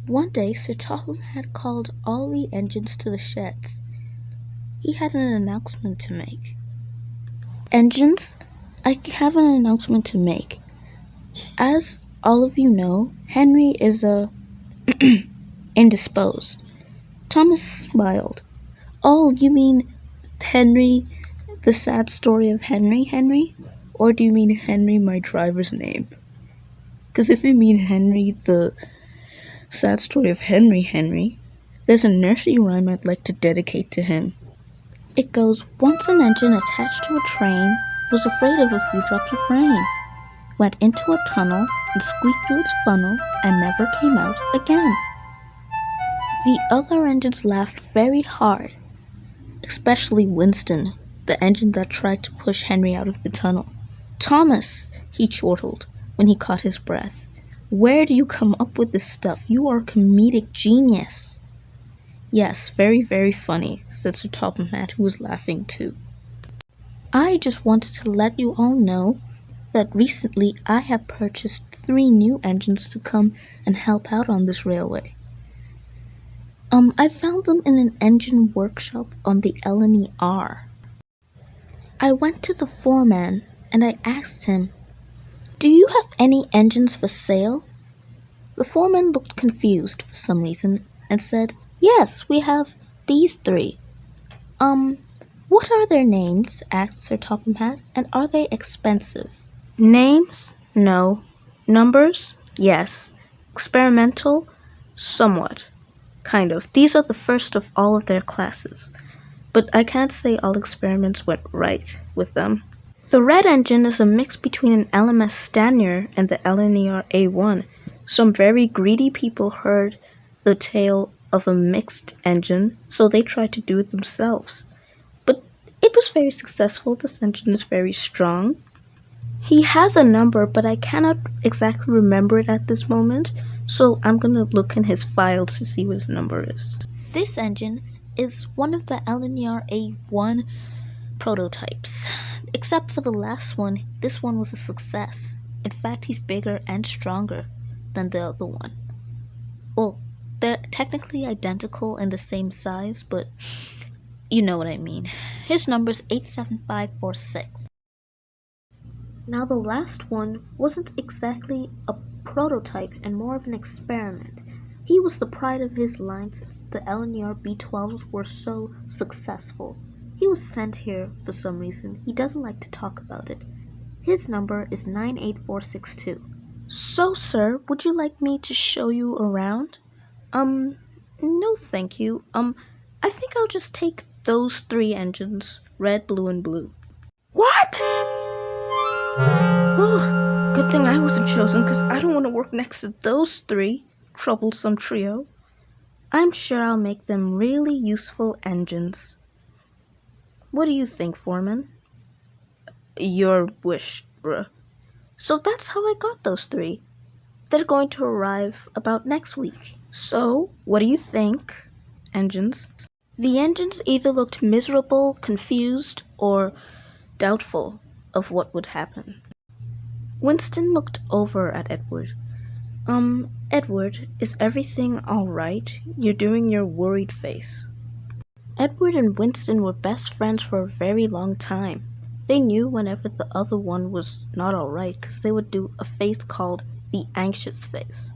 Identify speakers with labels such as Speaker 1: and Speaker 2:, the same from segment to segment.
Speaker 1: One day Sir Topham had called all the engines to the sheds. He had an announcement to make. "Engines, I have an announcement to make. As all of you know, Henry is indisposed." Thomas smiled. "Oh, you mean Henry, the sad story of Henry? Or do you mean Henry, my driver's name? Because if you mean Henry, the sad story of Henry, there's a nursery rhyme I'd like to dedicate to him. It goes, once an engine attached to a train was afraid of a few drops of rain, went into a tunnel and squeaked through its funnel and never came out again." The other engines laughed very hard, especially Winston, the engine that tried to push Henry out of the tunnel. "Thomas," he chortled when he caught his breath, "where do you come up with this stuff? You are a comedic genius." "Yes, very, very funny," said Sir Topham Hatt, who was laughing too. "I just wanted to let you all know that recently I have purchased 3 new engines to come and help out on this railway. I found them in an engine workshop on the S1E10. I went to the foreman and I asked him, 'Do you have any engines for sale?' The foreman looked confused for some reason and said, 'Yes, we have these 3. What are their names?' asked Sir Topham Hatt, 'and are they expensive?' "Names? No. Numbers? Yes. Experimental? Somewhat. Kind of. These are the first of all of their classes. But I can't say all experiments went right with them. The red engine is a mix between an LMS Stanier and the LNER A1. Some very greedy people heard the tale of a mixed engine, so they tried to do it themselves. But it was very successful. This engine is very strong. He has a number, but I cannot exactly remember it at this moment, so I'm gonna look in his files to see what his number is. This engine is one of the LNER A1 prototypes. Except for the last one, this one was a success. In fact, he's bigger and stronger than the other one. Well, they're technically identical in the same size, but you know what I mean. His number is 87546. Now the last one wasn't exactly a prototype and more of an experiment. He was the pride of his line since the LNER B12s were so successful. He was sent here for some reason. He doesn't like to talk about it. His number is 98462. "So, sir, would you like me to show you around?" No thank you. I think I'll just take those 3 engines, red, blue, and blue." "What?" "Oh, good thing I wasn't chosen, because I don't want to work next to those 3. Troublesome trio. I'm sure I'll make them really useful engines. What do you think, foreman?" "Your wish, bruh." "So that's how I got those 3. They're going to arrive about next week. So, what do you think, engines?" The engines either looked miserable, confused, or doubtful of what would happen. Winston looked over at Edward. Edward, is everything all right? You're doing your worried face." Edward and Winston were best friends for a very long time. They knew whenever the other one was not all right, because they would do a face called the anxious face.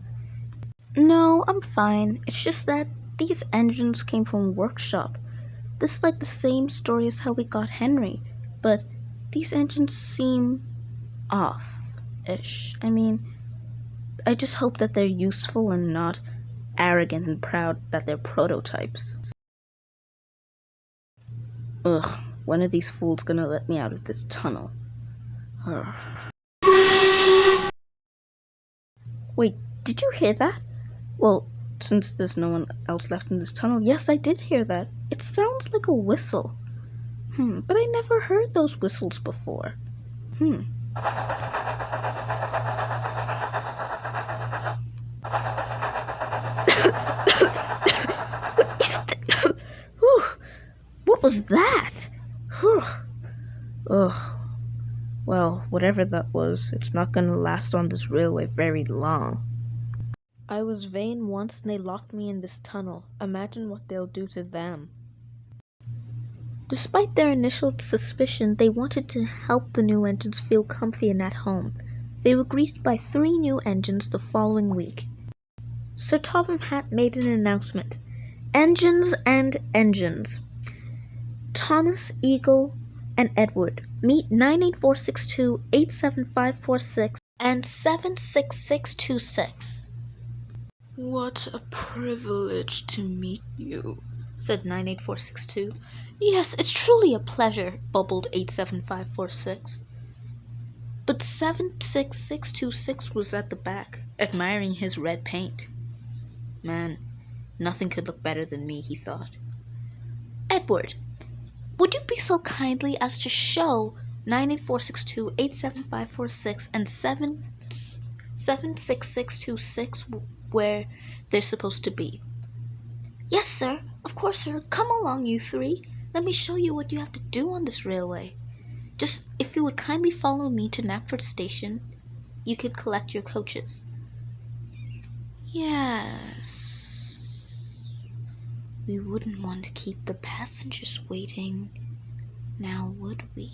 Speaker 1: "No, I'm fine. It's just that these engines came from workshop. This is like the same story as how we got Henry, but these engines seem off-ish. I mean, I just hope that they're useful and not arrogant and proud that they're prototypes." Ugh, when are these fools gonna let me out of this tunnel? Ugh. Wait, did you hear that? Well, since there's no one else left in this tunnel, yes, I did hear that. It sounds like a whistle. But I never heard those whistles before. What is that? What was that? Ugh. Well, whatever that was, it's not gonna last on this railway very long. I was vain once and they locked me in this tunnel. Imagine what they'll do to them. Despite their initial suspicion, they wanted to help the new engines feel comfy and at home. They were greeted by 3 new engines the following week. Sir Topham Hatt made an announcement. Engines and engines. Thomas, Eagle, and Edward, meet 98462, 87546, and 76626. What a privilege to meet you, said 98462. Yes, it's truly a pleasure, bubbled 87546. But 76626 was at the back, admiring his red paint. Man, nothing could look better than me, he thought. Edward, would you be so kindly as to show 98462, 87546, and 76626 where they're supposed to be? Yes, sir. Of course, sir. Come along, you 3. Let me show you what you have to do on this railway. Just if you would kindly follow me to Knapford Station, you could collect your coaches. Yes. We wouldn't want to keep the passengers waiting, now would we?